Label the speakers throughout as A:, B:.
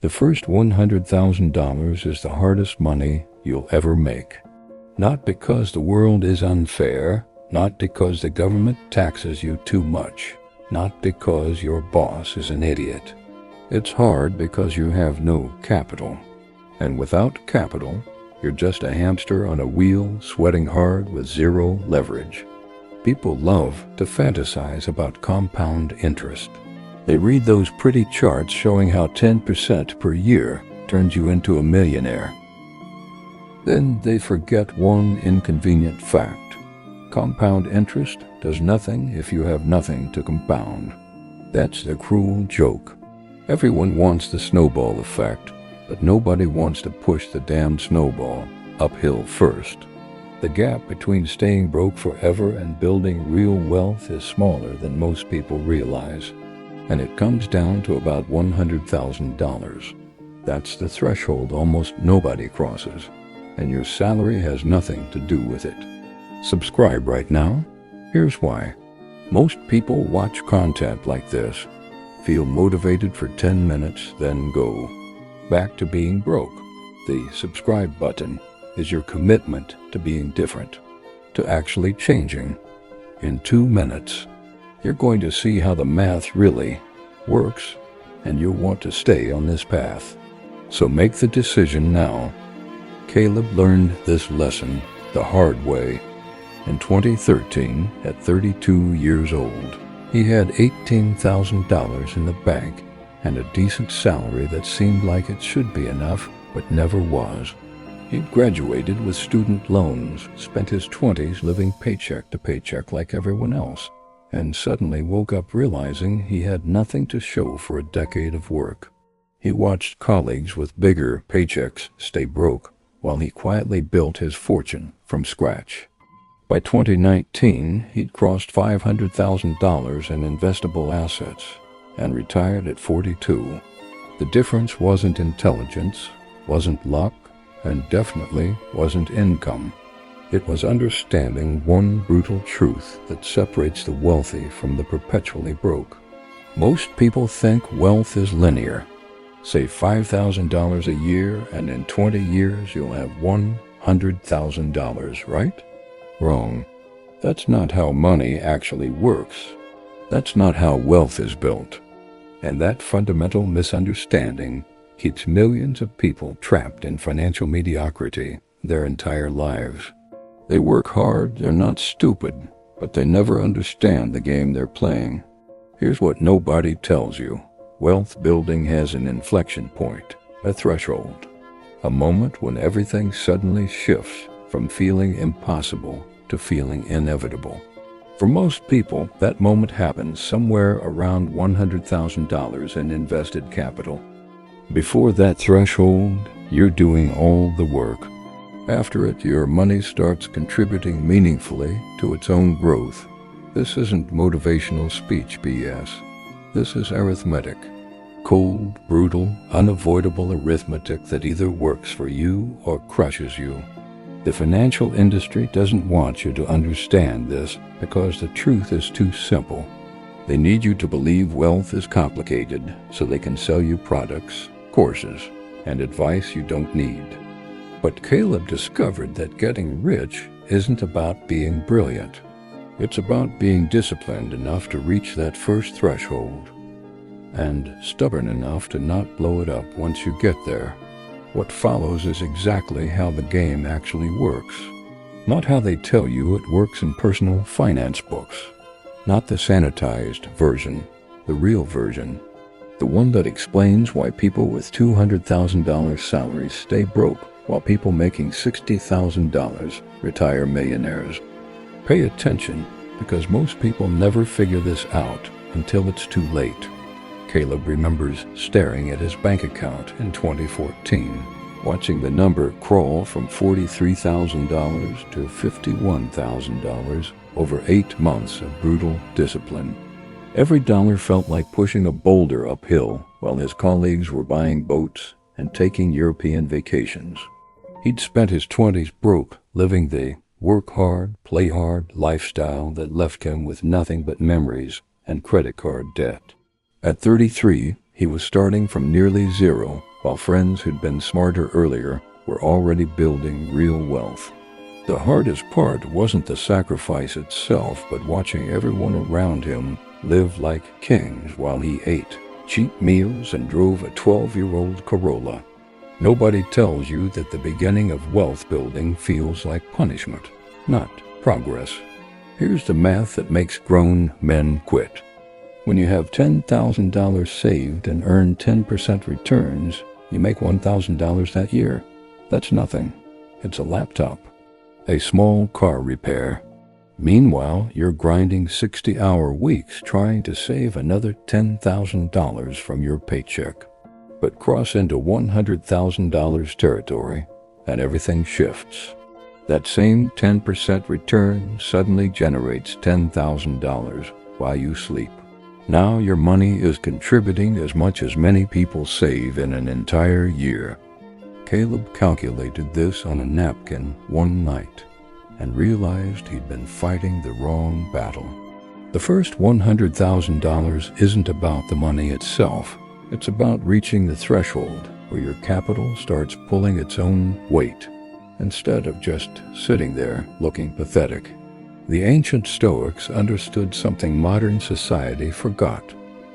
A: The first $100,000 is the hardest money you'll ever make. Not because the world is unfair, not because the government taxes you too much, not because your boss is an idiot. It's hard because you have no capital. And without capital, you're just a hamster on a wheel sweating hard with zero leverage. People love to fantasize about compound interest. They read those pretty charts showing how 10% per year turns you into a millionaire. Then they forget one inconvenient fact. Compound interest does nothing if you have nothing to compound. That's the cruel joke. Everyone wants the snowball effect, but nobody wants to push the damned snowball uphill first. The gap between staying broke forever and building real wealth is smaller than most people realize, and it comes down to about $100,000. That's the threshold almost nobody crosses, and your salary has nothing to do with it. Subscribe right now. Here's why. Most people watch content like this, feel motivated for 10 minutes, then go back to being broke. The subscribe button is your commitment to being different, to actually changing. In 2 minutes, you're going to see how the math really works, and you'll want to stay on this path. So make the decision now. Caleb learned this lesson the hard way. In 2013, at 32 years old, he had $18,000 in the bank and a decent salary that seemed like it should be enough, but never was. He'd graduated with student loans, spent his 20s living paycheck to paycheck like everyone else, and suddenly woke up realizing he had nothing to show for a decade of work. He watched colleagues with bigger paychecks stay broke while he quietly built his fortune from scratch. By 2019, he'd crossed $500,000 in investable assets and retired at 42. The difference wasn't intelligence, wasn't luck, and definitely wasn't income. It was understanding one brutal truth that separates the wealthy from the perpetually broke. Most people think wealth is linear. Save $5,000 a year, and in 20 years you'll have $100,000, right? Wrong. That's not how money actually works. That's not how wealth is built. And that fundamental misunderstanding keeps millions of people trapped in financial mediocrity their entire lives. They work hard, they're not stupid, but they never understand the game they're playing. Here's what nobody tells you. Wealth building has an inflection point, a threshold, a moment when everything suddenly shifts from feeling impossible to feeling inevitable. For most people, that moment happens somewhere around $100,000 in invested capital. Before that threshold, you're doing all the work. After it, your money starts contributing meaningfully to its own growth. This isn't motivational speech BS. This is arithmetic. Cold, brutal, unavoidable arithmetic that either works for you or crushes you. The financial industry doesn't want you to understand this because the truth is too simple. They need you to believe wealth is complicated so they can sell you products, courses, and advice you don't need. But Caleb discovered that getting rich isn't about being brilliant. It's about being disciplined enough to reach that first threshold and stubborn enough to not blow it up once you get there. What follows is exactly how the game actually works. Not how they tell you it works in personal finance books. Not the sanitized version, the real version. The one that explains why people with $200,000 salaries stay broke while people making $60,000 retire millionaires. Pay attention, because most people never figure this out until it's too late. Caleb remembers staring at his bank account in 2014, watching the number crawl from $43,000 to $51,000 over 8 months of brutal discipline. Every dollar felt like pushing a boulder uphill while his colleagues were buying boats and taking European vacations. He'd spent his 20s broke, living the work hard, play hard lifestyle that left him with nothing but memories and credit card debt. At 33, he was starting from nearly zero, while friends who'd been smarter earlier were already building real wealth. The hardest part wasn't the sacrifice itself, but watching everyone around him live like kings while he ate cheap meals and drove a 12-year-old Corolla. Nobody tells you that the beginning of wealth building feels like punishment, not progress. Here's the math that makes grown men quit. When you have $10,000 saved and earn 10% returns, you make $1,000 that year. That's nothing. It's a laptop, a small car repair. Meanwhile, you're grinding 60-hour weeks trying to save another $10,000 from your paycheck. But cross into $100,000 territory, and everything shifts. That same 10% return suddenly generates $10,000 while you sleep. Now your money is contributing as much as many people save in an entire year. Caleb calculated this on a napkin one night and realized he'd been fighting the wrong battle. The first $100,000 isn't about the money itself. It's about reaching the threshold where your capital starts pulling its own weight, instead of just sitting there looking pathetic. The ancient Stoics understood something modern society forgot.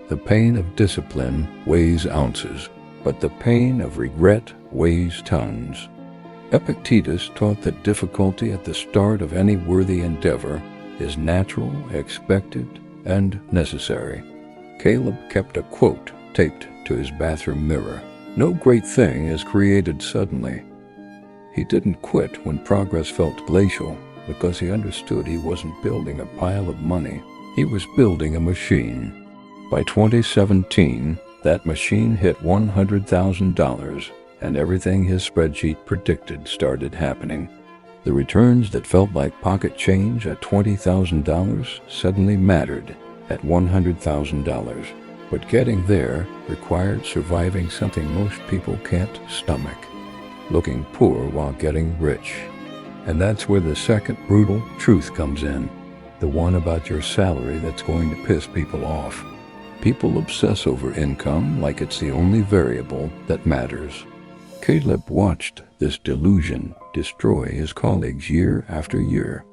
A: The pain of discipline weighs ounces, but the pain of regret weighs tons. Epictetus taught that difficulty at the start of any worthy endeavor is natural, expected, and necessary. Caleb kept a quote taped to his bathroom mirror. No great thing is created suddenly. He didn't quit when progress felt glacial because he understood he wasn't building a pile of money. He was building a machine. By 2017, that machine hit $100,000, and everything his spreadsheet predicted started happening. The returns that felt like pocket change at $20,000 suddenly mattered at $100,000. But getting there required surviving something most people can't stomach: looking poor while getting rich. And that's where the second brutal truth comes in, the one about your salary that's going to piss people off. People obsess over income like it's the only variable that matters. Caleb watched this delusion destroy his colleagues year after year.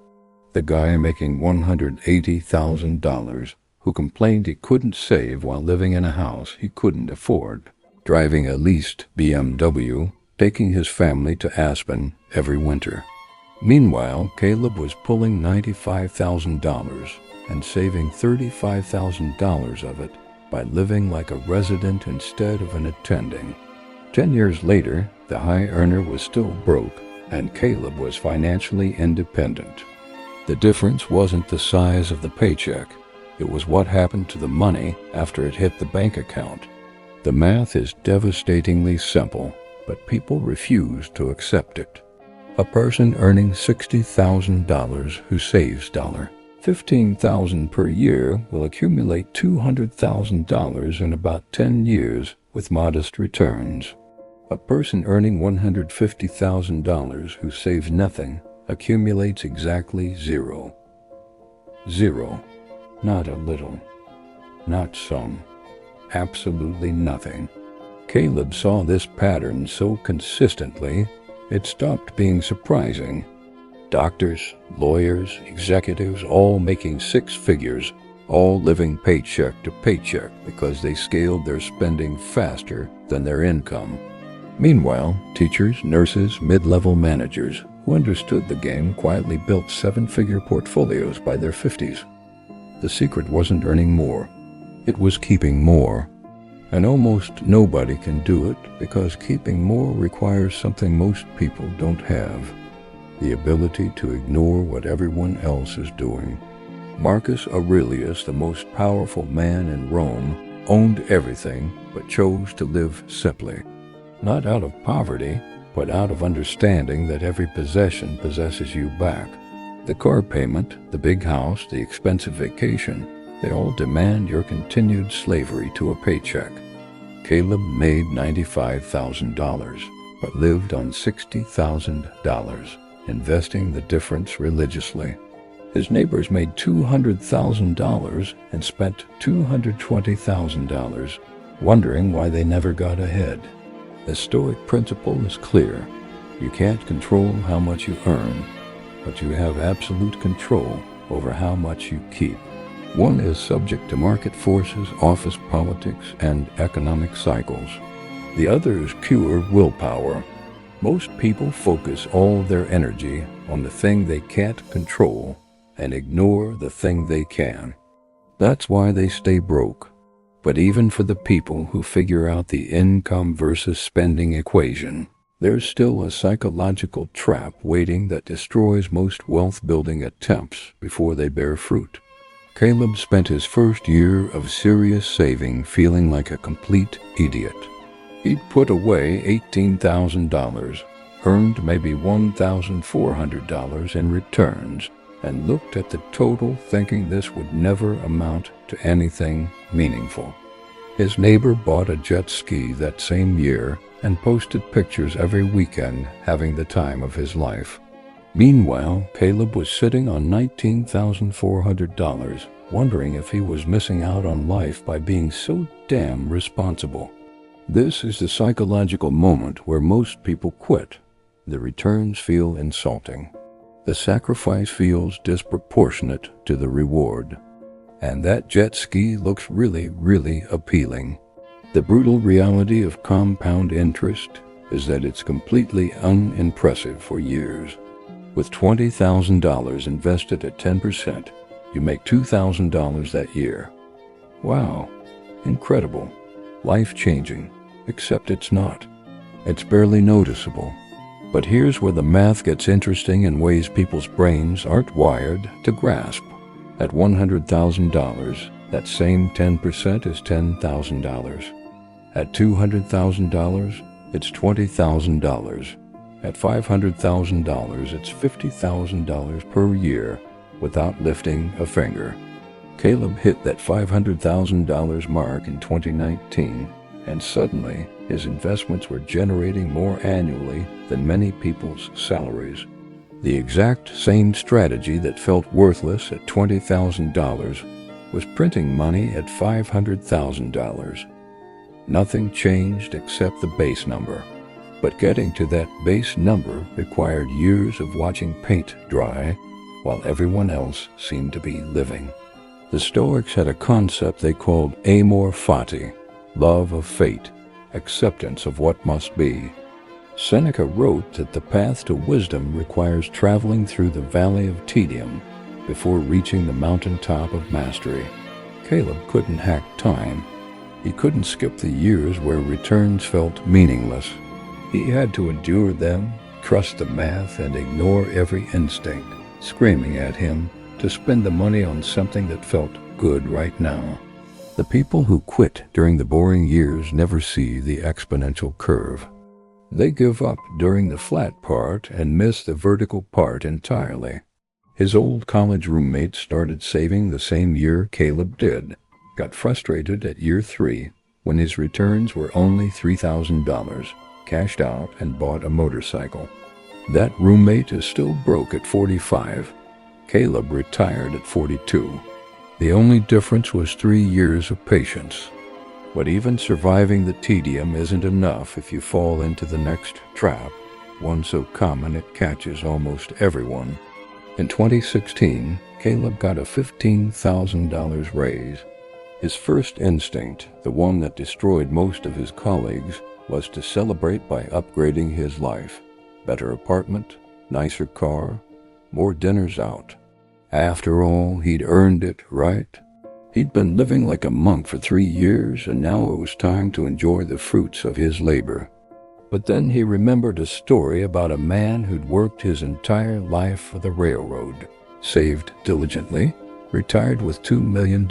A: The guy making $180,000 who complained he couldn't save while living in a house he couldn't afford, driving a leased BMW, taking his family to Aspen every winter. Meanwhile, Caleb was pulling $95,000 and saving $35,000 of it by living like a resident instead of an attending. 10 years later, the high earner was still broke, and Caleb was financially independent. The difference wasn't the size of the paycheck. It was what happened to the money after it hit the bank account. The math is devastatingly simple, but people refuse to accept it. A person earning $60,000 who saves $15,000 per year will accumulate $200,000 in about 10 years with modest returns. A person earning $150,000 who saves nothing accumulates exactly zero. Zero. Not a little. Not some. Absolutely nothing. Caleb saw this pattern so consistently, it stopped being surprising. Doctors, lawyers, executives, all making six figures, all living paycheck to paycheck because they scaled their spending faster than their income. Meanwhile, teachers, nurses, mid-level managers who understood the game quietly built seven-figure portfolios by their 50s. The secret wasn't earning more. It was keeping more. And almost nobody can do it because keeping more requires something most people don't have: the ability to ignore what everyone else is doing. Marcus Aurelius, the most powerful man in Rome, owned everything but chose to live simply. Not out of poverty, but out of understanding that every possession possesses you back. The car payment, the big house, the expensive vacation, they all demand your continued slavery to a paycheck. Caleb made $95,000, but lived on $60,000, investing the difference religiously. His neighbors made $200,000 and spent $220,000, wondering why they never got ahead. The Stoic principle is clear. You can't control how much you earn, but you have absolute control over how much you keep. One is subject to market forces, office politics, and economic cycles. The other is pure willpower. Most people focus all their energy on the thing they can't control and ignore the thing they can. That's why they stay broke. But even for the people who figure out the income versus spending equation, there's still a psychological trap waiting that destroys most wealth-building attempts before they bear fruit. Caleb spent his first year of serious saving feeling like a complete idiot. He'd put away $18,000, earned maybe $1,400 in returns, and looked at the total thinking this would never amount to anything meaningful. His neighbor bought a jet ski that same year and posted pictures every weekend having the time of his life. Meanwhile, Caleb was sitting on $19,400, wondering if he was missing out on life by being so damn responsible. This is the psychological moment where most people quit. The returns feel insulting. The sacrifice feels disproportionate to the reward. And that jet ski looks really, really appealing. The brutal reality of compound interest is that it's completely unimpressive for years. With $20,000 invested at 10%, you make $2,000 that year. Wow, incredible, life-changing, except it's not. It's barely noticeable. But here's where the math gets interesting in ways people's brains aren't wired to grasp. At $100,000, that same 10% is $10,000. At $200,000, it's $20,000. At $500,000, it's $50,000 per year without lifting a finger. Caleb hit that $500,000 mark in 2019, and suddenly his investments were generating more annually than many people's salaries. The exact same strategy that felt worthless at $20,000 was printing money at $500,000. Nothing changed except the base number. But getting to that base number required years of watching paint dry while everyone else seemed to be living. The Stoics had a concept they called amor fati, love of fate, acceptance of what must be. Seneca wrote that the path to wisdom requires traveling through the valley of tedium before reaching the mountaintop of mastery. Caleb couldn't hack time. He couldn't skip the years where returns felt meaningless. He had to endure them, trust the math, and ignore every instinct screaming at him to spend the money on something that felt good right now. The people who quit during the boring years never see the exponential curve. They give up during the flat part and miss the vertical part entirely. His old college roommate started saving the same year Caleb did, got frustrated at year 3 when his returns were only $3,000, cashed out and bought a motorcycle. That roommate is still broke at 45. Caleb retired at 42. The only difference was 3 years of patience. But even surviving the tedium isn't enough if you fall into the next trap, one so common it catches almost everyone. In 2016, Caleb got a $15,000 raise. His first instinct, the one that destroyed most of his colleagues, was to celebrate by upgrading his life. Better apartment, nicer car, more dinners out. After all, he'd earned it, right? He'd been living like a monk for 3 years, and now it was time to enjoy the fruits of his labor. But then he remembered a story about a man who'd worked his entire life for the railroad, saved diligently, retired with $2 million,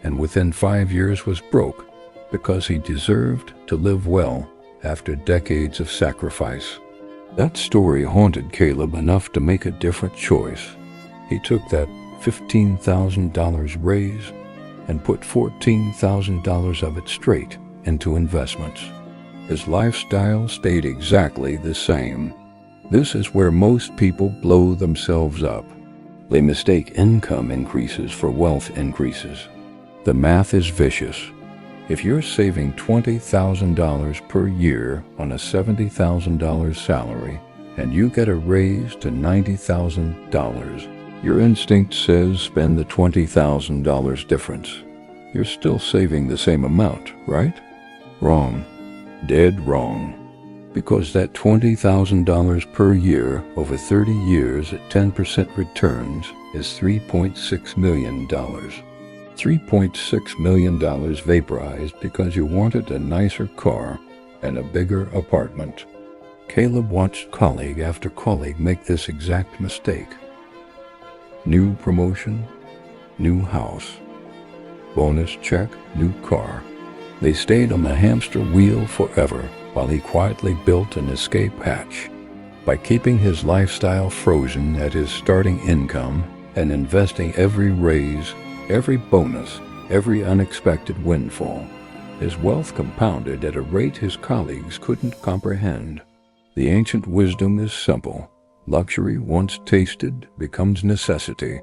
A: and within 5 years was broke because he deserved to live well after decades of sacrifice. That story haunted Caleb enough to make a different choice. He took that $15,000 raise and put $14,000 of it straight into investments. His lifestyle stayed exactly the same. This is where most people blow themselves up. They mistake income increases for wealth increases. The math is vicious. If you're saving $20,000 per year on a $70,000 salary and you get a raise to $90,000, your instinct says spend the $20,000 difference. You're still saving the same amount, right? Wrong. Dead wrong. Because that $20,000 per year over 30 years at 10% returns is $3.6 million. $3.6 million vaporized because you wanted a nicer car and a bigger apartment. Caleb watched colleague after colleague make this exact mistake. New promotion, new house. Bonus check, new car. They stayed on the hamster wheel forever while he quietly built an escape hatch. By keeping his lifestyle frozen at his starting income and investing every raise, every bonus, every unexpected windfall, his wealth compounded at a rate his colleagues couldn't comprehend. The ancient wisdom is simple. Luxury, once tasted, becomes necessity.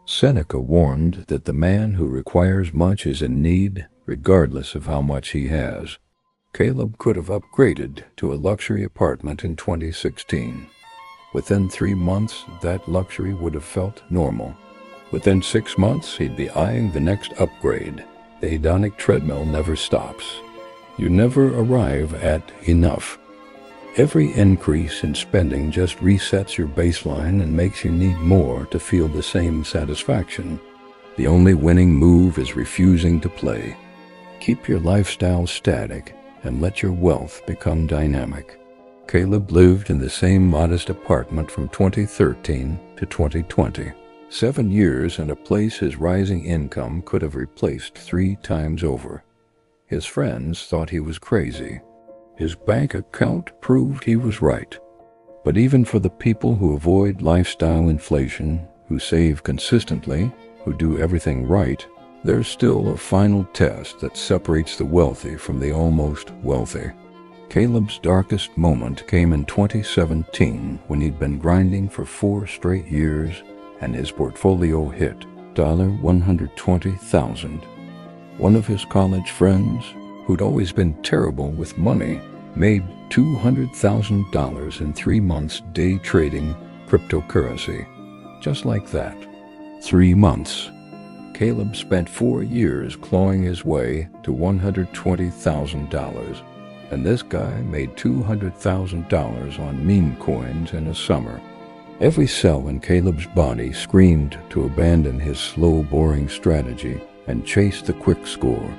A: Seneca warned that the man who requires much is in need, regardless of how much he has. Caleb could have upgraded to a luxury apartment in 2016. Within 3 months, that luxury would have felt normal. Within 6 months, he'd be eyeing the next upgrade. The hedonic treadmill never stops. You never arrive at enough. Every increase in spending just resets your baseline and makes you need more to feel the same satisfaction. The only winning move is refusing to play. Keep your lifestyle static and let your wealth become dynamic. Caleb lived in the same modest apartment from 2013 to 2020. 7 years in a place his rising income could have replaced 3 times over. His friends thought he was crazy. His bank account proved he was right. But even for the people who avoid lifestyle inflation, who save consistently, who do everything right, there's still a final test that separates the wealthy from the almost wealthy. Caleb's darkest moment came in 2017 when he'd been grinding for 4 straight years and his portfolio hit $120,000. One of his college friends, who'd always been terrible with money, made $200,000 in 3 months day trading cryptocurrency. Just like that. 3 months. Caleb spent 4 years clawing his way to $120,000, and this guy made $200,000 on meme coins in a summer. Every cell in Caleb's body screamed to abandon his slow, boring strategy and chase the quick score.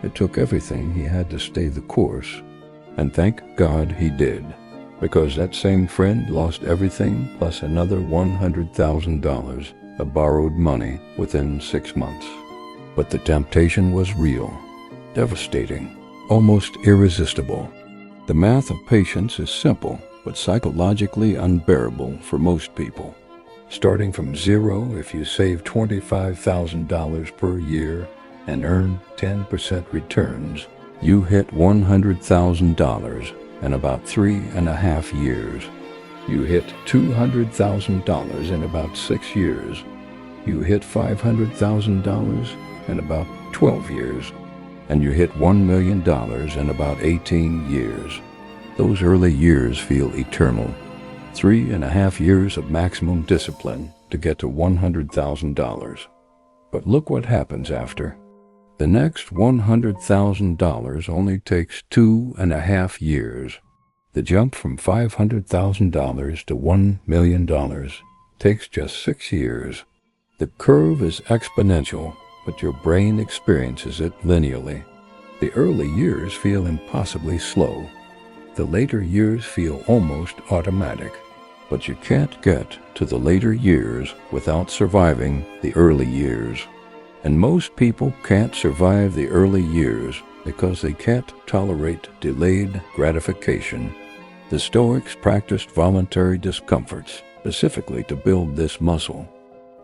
A: It took everything he had to stay the course. And thank God he did, because that same friend lost everything plus another $100,000 of borrowed money within 6 months. But the temptation was real, devastating, almost irresistible. The math of patience is simple, but psychologically unbearable for most people. Starting from zero, if you save $25,000 per year and earn 10% returns, you hit $100,000 in about 3.5 years. You hit $200,000 in about 6 years. You hit $500,000 in about 12 years. And you hit $1 million in about 18 years. Those early years feel eternal. 3.5 years of maximum discipline to get to $100,000. But look what happens after. The next $100,000 only takes 2.5 years. The jump from $500,000 to $1 million takes just 6 years. The curve is exponential, but your brain experiences it linearly. The early years feel impossibly slow. The later years feel almost automatic. But you can't get to the later years without surviving the early years. And most people can't survive the early years because they can't tolerate delayed gratification. The Stoics practiced voluntary discomforts, specifically to build this muscle.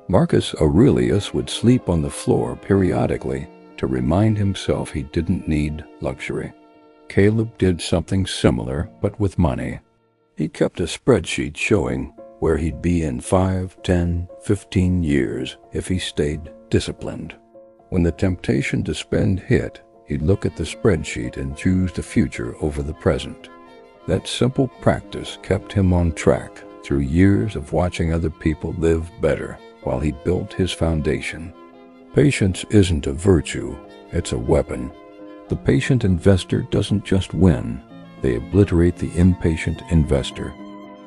A: Marcus Aurelius would sleep on the floor periodically to remind himself he didn't need luxury. Caleb did something similar, but with money. He kept a spreadsheet showing where he'd be in 5, 10, 15 years if he stayed disciplined. When the temptation to spend hit, He'd look at the spreadsheet and choose the future over the present. That simple practice kept him on track through years of watching other people live better while he built his foundation. Patience isn't a virtue, it's a weapon. The patient investor doesn't just win, they obliterate the impatient investor.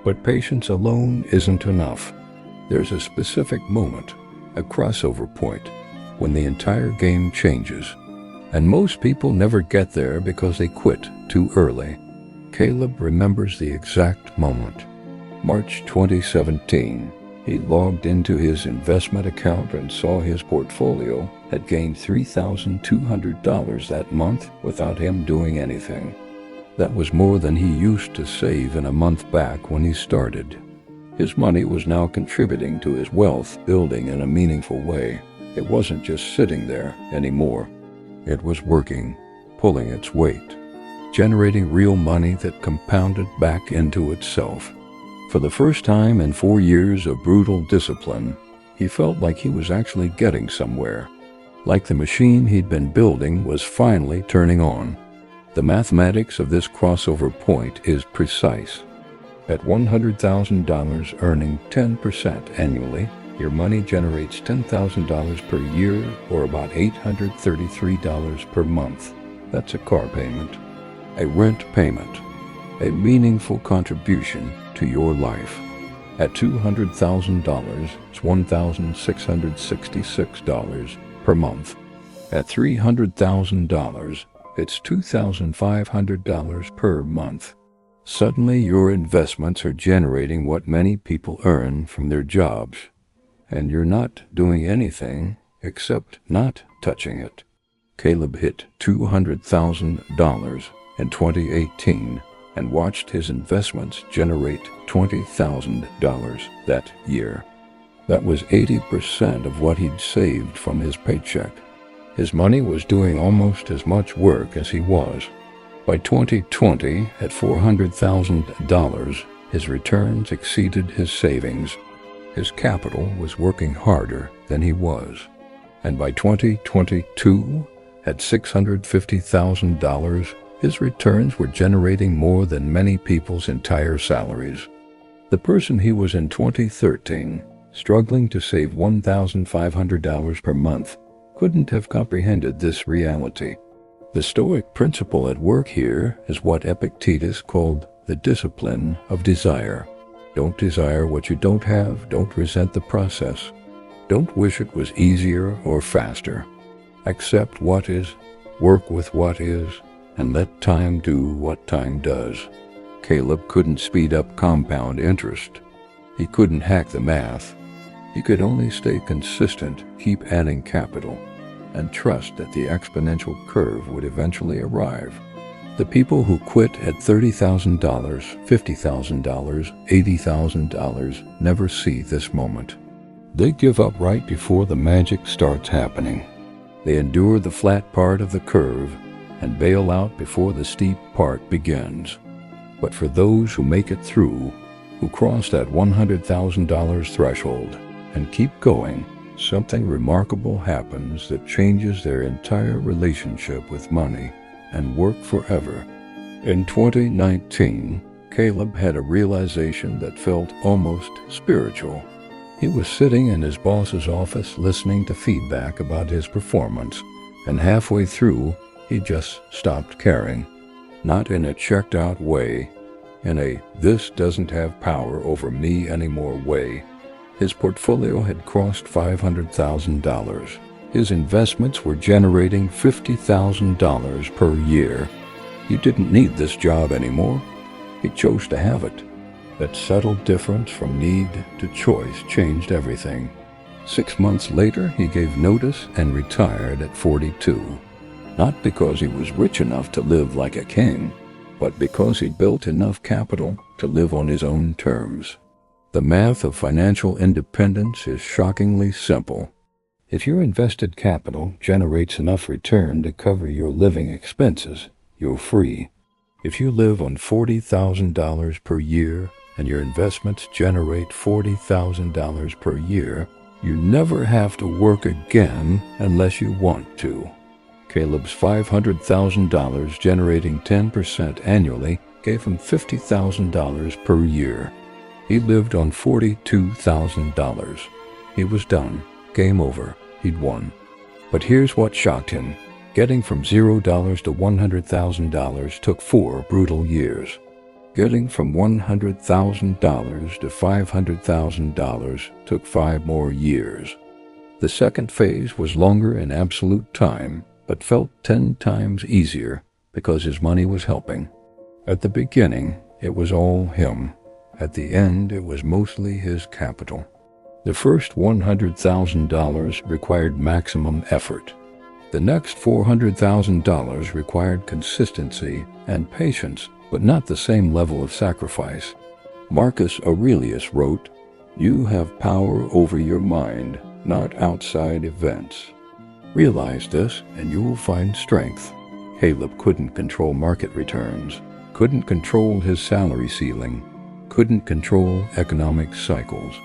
A: But patience alone isn't enough. There's a specific moment, a crossover point, when the entire game changes. And most people never get there because they quit too early. Caleb remembers the exact moment. March 2017. He logged into his investment account and saw his portfolio had gained $3,200 that month without him doing anything. That was more than he used to save in a month back when he started. His money was now contributing to his wealth building in a meaningful way. It wasn't just sitting there anymore. It was working, pulling its weight, generating real money that compounded back into itself. For the first time in 4 years of brutal discipline, he felt like he was actually getting somewhere, like the machine he'd been building was finally turning on. The mathematics of this crossover point is precise. At $100,000 earning 10% annually, your money generates $10,000 per year, or about $833 per month. That's a car payment, a rent payment, a meaningful contribution to your life. At $200,000, it's $1,666 per month. At $300,000, it's $2,500 per month. Suddenly, your investments are generating what many people earn from their jobs, and you're not doing anything except not touching it. Caleb hit $200,000 in 2018 and watched his investments generate $20,000 that year. That was 80% of what he'd saved from his paycheck. His money was doing almost as much work as he was. By 2020, at $400,000, his returns exceeded his savings. His capital was working harder than he was. And by 2022, at $650,000, his returns were generating more than many people's entire salaries. The person he was in 2013, struggling to save $1,500 per month, couldn't have comprehended this reality. The Stoic principle at work here is what Epictetus called the discipline of desire. Don't desire what you don't have. Don't resent the process. Don't wish it was easier or faster. Accept what is, work with what is, and let time do what time does. Caleb couldn't speed up compound interest. He couldn't hack the math. He could only stay consistent, keep adding capital, and trust that the exponential curve would eventually arrive. The people who quit at $30,000, $50,000, $80,000 never see this moment. They give up right before the magic starts happening. They endure the flat part of the curve and bail out before the steep part begins. But for those who make it through, who cross that $100,000 threshold and keep going, something remarkable happens that changes their entire relationship with money and work forever. In 2019, Caleb had a realization that felt almost spiritual. He was sitting in his boss's office listening to feedback about his performance, and halfway through, he just stopped caring. Not in a checked-out way, in a "this doesn't have power over me anymore" way. His portfolio had crossed $500,000. His investments were generating $50,000 per year. He didn't need this job anymore. He chose to have it. That subtle difference from need to choice changed everything. 6 months later, he gave notice and retired at 42. Not because he was rich enough to live like a king, but because he built enough capital to live on his own terms. The math of financial independence is shockingly simple. If your invested capital generates enough return to cover your living expenses, you're free. If you live on $40,000 per year and your investments generate $40,000 per year, you never have to work again unless you want to. Caleb's $500,000 generating 10% annually gave him $50,000 per year. He lived on $42,000. He was done. Game over. He'd won. But here's what shocked him. Getting from $0 to $100,000 took 4 brutal years. Getting from $100,000 to $500,000 took 5 more years. The second phase was longer in absolute time, but felt 10 times easier because his money was helping. At the beginning, it was all him. At the end, it was mostly his capital. The first $100,000 required maximum effort. The next $400,000 required consistency and patience, but not the same level of sacrifice. Marcus Aurelius wrote, "You have power over your mind, not outside events." Realize this and you will find strength. Caleb couldn't control market returns, couldn't control his salary ceiling, couldn't control economic cycles.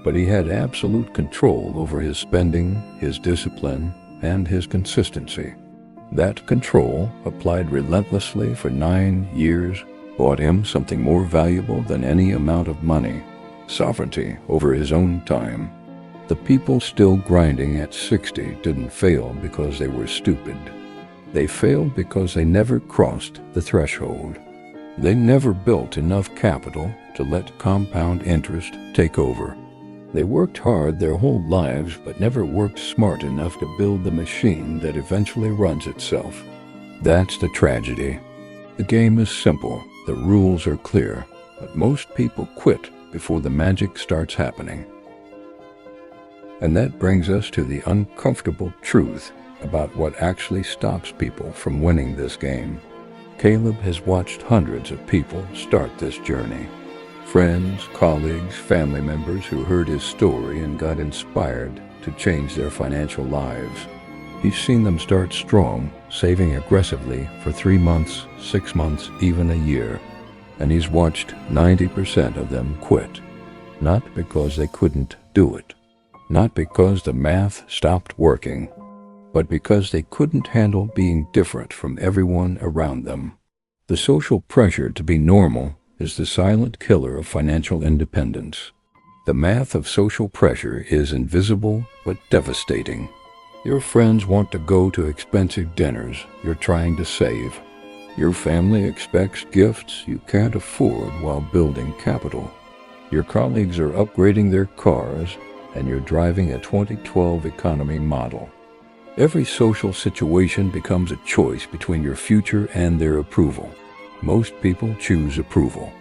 A: But he had absolute control over his spending, his discipline, and his consistency. That control, applied relentlessly for 9 years, bought him something more valuable than any amount of money: sovereignty over his own time. The people still grinding at 60 didn't fail because they were stupid. They failed because they never crossed the threshold. They never built enough capital to let compound interest take over. They worked hard their whole lives but never worked smart enough to build the machine that eventually runs itself. That's the tragedy. The game is simple, the rules are clear, but most people quit before the magic starts happening. And that brings us to the uncomfortable truth about what actually stops people from winning this game. Caleb has watched hundreds of people start this journey. Friends, colleagues, family members who heard his story and got inspired to change their financial lives. He's seen them start strong, saving aggressively for 3 months, 6 months, even a year. And he's watched 90% of them quit. Not because they couldn't do it. Not because the math stopped working, but because they couldn't handle being different from everyone around them. The social pressure to be normal is the silent killer of financial independence. The math of social pressure is invisible but devastating. Your friends want to go to expensive dinners you're trying to save. Your family expects gifts you can't afford while building capital. Your colleagues are upgrading their cars and you're driving a 2012 economy model. Every social situation becomes a choice between your future and their approval. Most people choose approval.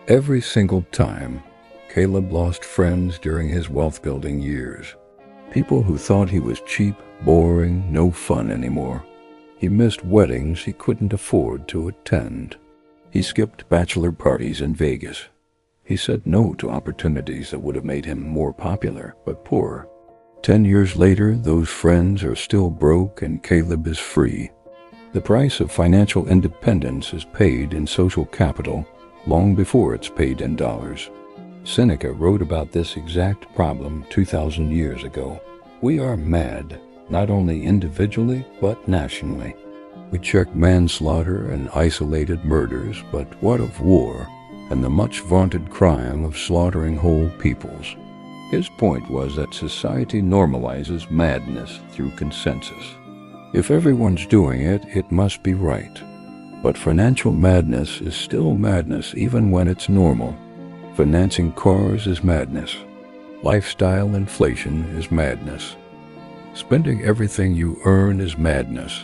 A: Every single time, Caleb lost friends during his wealth-building years. People who thought he was cheap, boring, no fun anymore. He missed weddings he couldn't afford to attend. He skipped bachelor parties in Vegas. He said no to opportunities that would have made him more popular, but poorer. 10 years later, those friends are still broke and Caleb is free. The price of financial independence is paid in social capital long before it's paid in dollars. Seneca wrote about this exact problem 2,000 years ago. We are mad, not only individually, but nationally. We check manslaughter and isolated murders, but what of war and the much-vaunted crime of slaughtering whole peoples? His point was that society normalizes madness through consensus. If everyone's doing it, it must be right. But financial madness is still madness even when it's normal. Financing cars is madness. Lifestyle inflation is madness. Spending everything you earn is madness.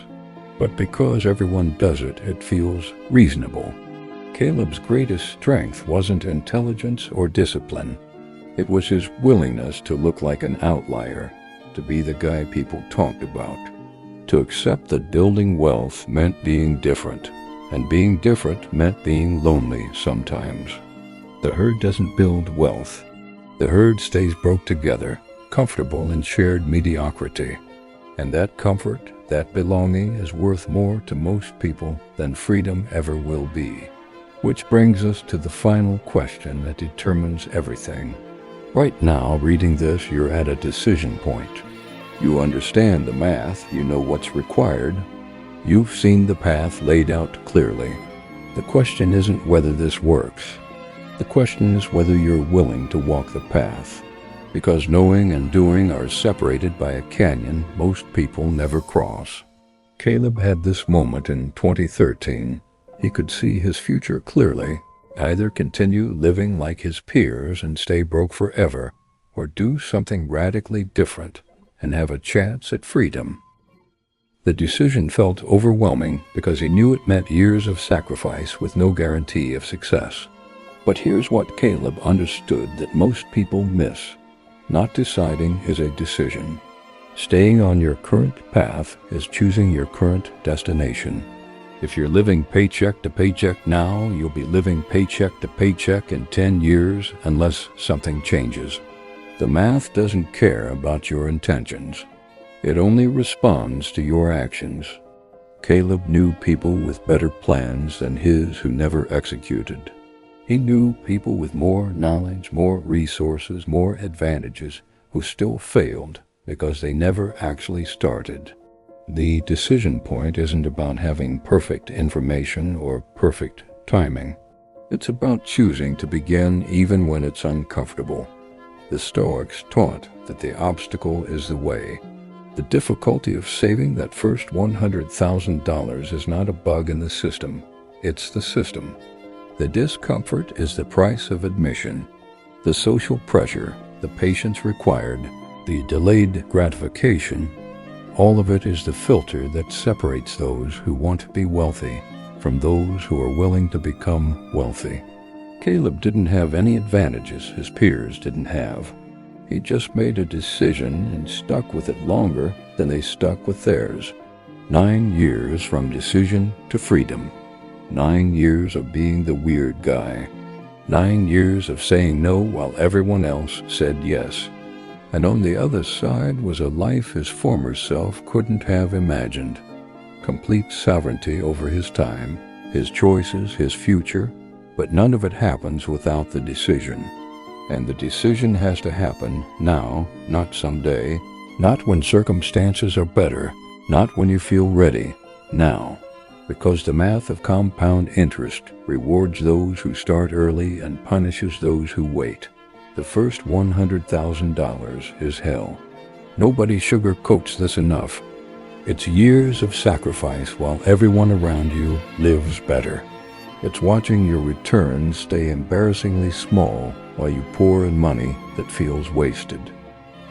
A: But because everyone does it, it feels reasonable. Caleb's greatest strength wasn't intelligence or discipline. It was his willingness to look like an outlier, to be the guy people talked about. To accept that building wealth meant being different, and being different meant being lonely sometimes. The herd doesn't build wealth. The herd stays broke together, comfortable in shared mediocrity. And that comfort, that belonging is worth more to most people than freedom ever will be. Which brings us to the final question that determines everything. Right now, reading this, you're at a decision point. You understand the math, you know what's required, You've seen the path laid out clearly. The question isn't whether this works. The question is whether you're willing to walk the path. Because knowing and doing are separated by a canyon most people never cross. Caleb had this moment in 2013. He could see his future clearly. Either continue living like his peers and stay broke forever, or do something radically different and have a chance at freedom. The decision felt overwhelming because he knew it meant years of sacrifice with no guarantee of success. But here's what Caleb understood that most people miss. Not deciding is a decision. Staying on your current path is choosing your current destination. If you're living paycheck to paycheck now, you'll be living paycheck to paycheck in 10 years unless something changes. The math doesn't care about your intentions. It only responds to your actions. Caleb knew people with better plans than his who never executed. He knew people with more knowledge, more resources, more advantages who still failed because they never actually started. The decision point isn't about having perfect information or perfect timing. It's about choosing to begin even when it's uncomfortable. The Stoics taught that the obstacle is the way. The difficulty of saving that first $100,000 is not a bug in the system, it's the system. The discomfort is the price of admission. The social pressure, the patience required, the delayed gratification, all of it is the filter that separates those who want to be wealthy from those who are willing to become wealthy. Caleb didn't have any advantages his peers didn't have. He just made a decision and stuck with it longer than they stuck with theirs. 9 years from decision to freedom. 9 years of being the weird guy. 9 years of saying no while everyone else said yes. And on the other side was a life his former self couldn't have imagined. Complete sovereignty over his time, his choices, his future, but none of it happens without the decision. And the decision has to happen now, not someday, not when circumstances are better, not when you feel ready, now. Because the math of compound interest rewards those who start early and punishes those who wait. The first $100,000 is hell. Nobody sugarcoats this enough. It's years of sacrifice while everyone around you lives better. It's watching your returns stay embarrassingly small while you pour in money that feels wasted.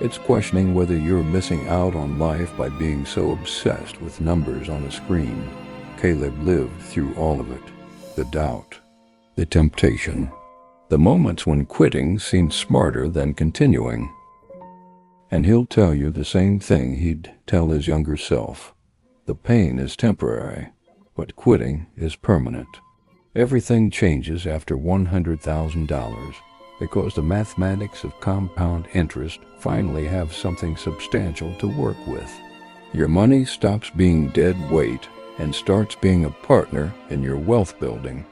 A: It's questioning whether you're missing out on life by being so obsessed with numbers on a screen. Caleb lived through all of it. The doubt, the temptation, the moments when quitting seemed smarter than continuing. And he'll tell you the same thing he'd tell his younger self. The pain is temporary, but quitting is permanent. Everything changes after $100,000 because the mathematics of compound interest finally have something substantial to work with. Your money stops being dead weight and starts being a partner in your wealth building.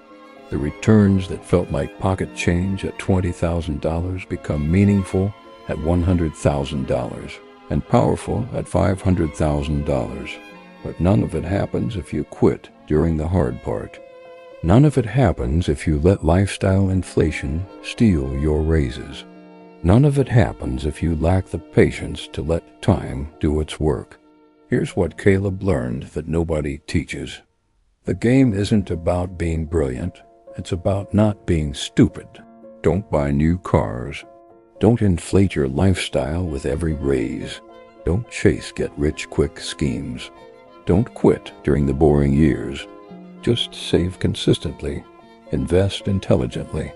A: The returns that felt like pocket change at $20,000 become meaningful at $100,000 and powerful at $500,000. But none of it happens if you quit during the hard part. None of it happens if you let lifestyle inflation steal your raises. None of it happens if you lack the patience to let time do its work. Here's what Caleb learned that nobody teaches. The game isn't about being brilliant. It's about not being stupid. Don't buy new cars. Don't inflate your lifestyle with every raise. Don't chase get-rich-quick schemes. Don't quit during the boring years. Just save consistently, invest intelligently,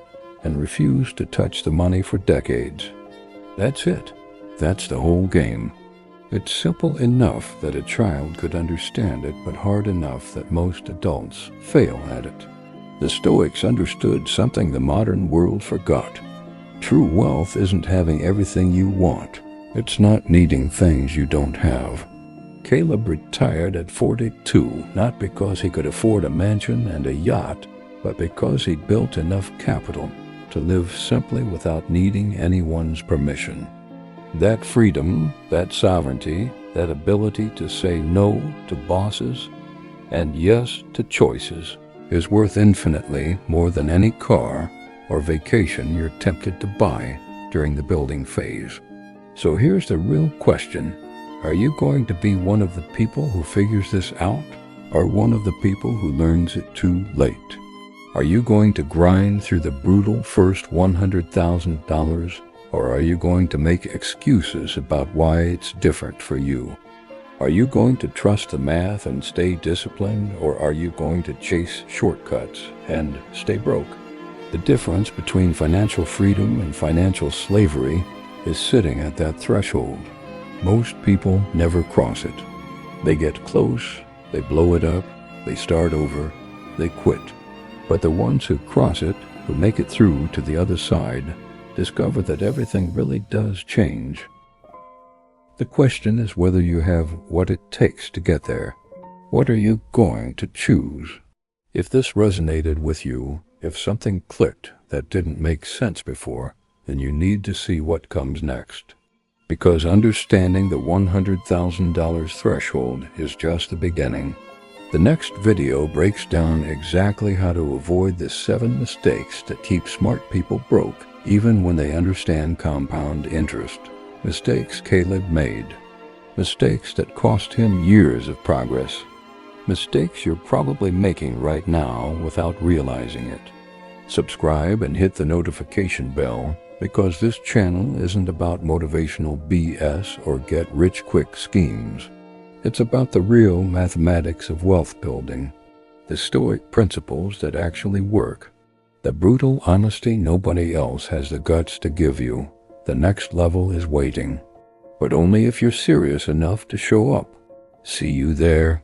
A: and refuse to touch the money for decades. That's it. That's the whole game. It's simple enough that a child could understand it, but hard enough that most adults fail at it. The Stoics understood something the modern world forgot. True wealth isn't having everything you want. It's not needing things you don't have. Caleb retired at 42, not because he could afford a mansion and a yacht, but because he'd built enough capital to live simply without needing anyone's permission. That freedom, that sovereignty, that ability to say no to bosses, and yes to choices is worth infinitely more than any car or vacation you're tempted to buy during the building phase. So here's the real question. Are you going to be one of the people who figures this out, or one of the people who learns it too late? Are you going to grind through the brutal first $100,000, or are you going to make excuses about why it's different for you? Are you going to trust the math and stay disciplined, or are you going to chase shortcuts and stay broke? The difference between financial freedom and financial slavery is sitting at that threshold. Most people never cross it. They get close, they blow it up, they start over, they quit. But the ones who cross it, who make it through to the other side, discover that everything really does change. The question is whether you have what it takes to get there. What are you going to choose? If this resonated with you, if something clicked that didn't make sense before, then you need to see what comes next. Because understanding the $100,000 threshold is just the beginning. The next video breaks down exactly how to avoid the 7 mistakes that keep smart people broke, even when they understand compound interest. Mistakes Caleb made. Mistakes that cost him years of progress. Mistakes you're probably making right now without realizing it. Subscribe and hit the notification bell, because this channel isn't about motivational BS or get-rich-quick schemes. It's about the real mathematics of wealth building, the Stoic principles that actually work, the brutal honesty nobody else has the guts to give you. The next level is waiting, but only if you're serious enough to show up. See you there.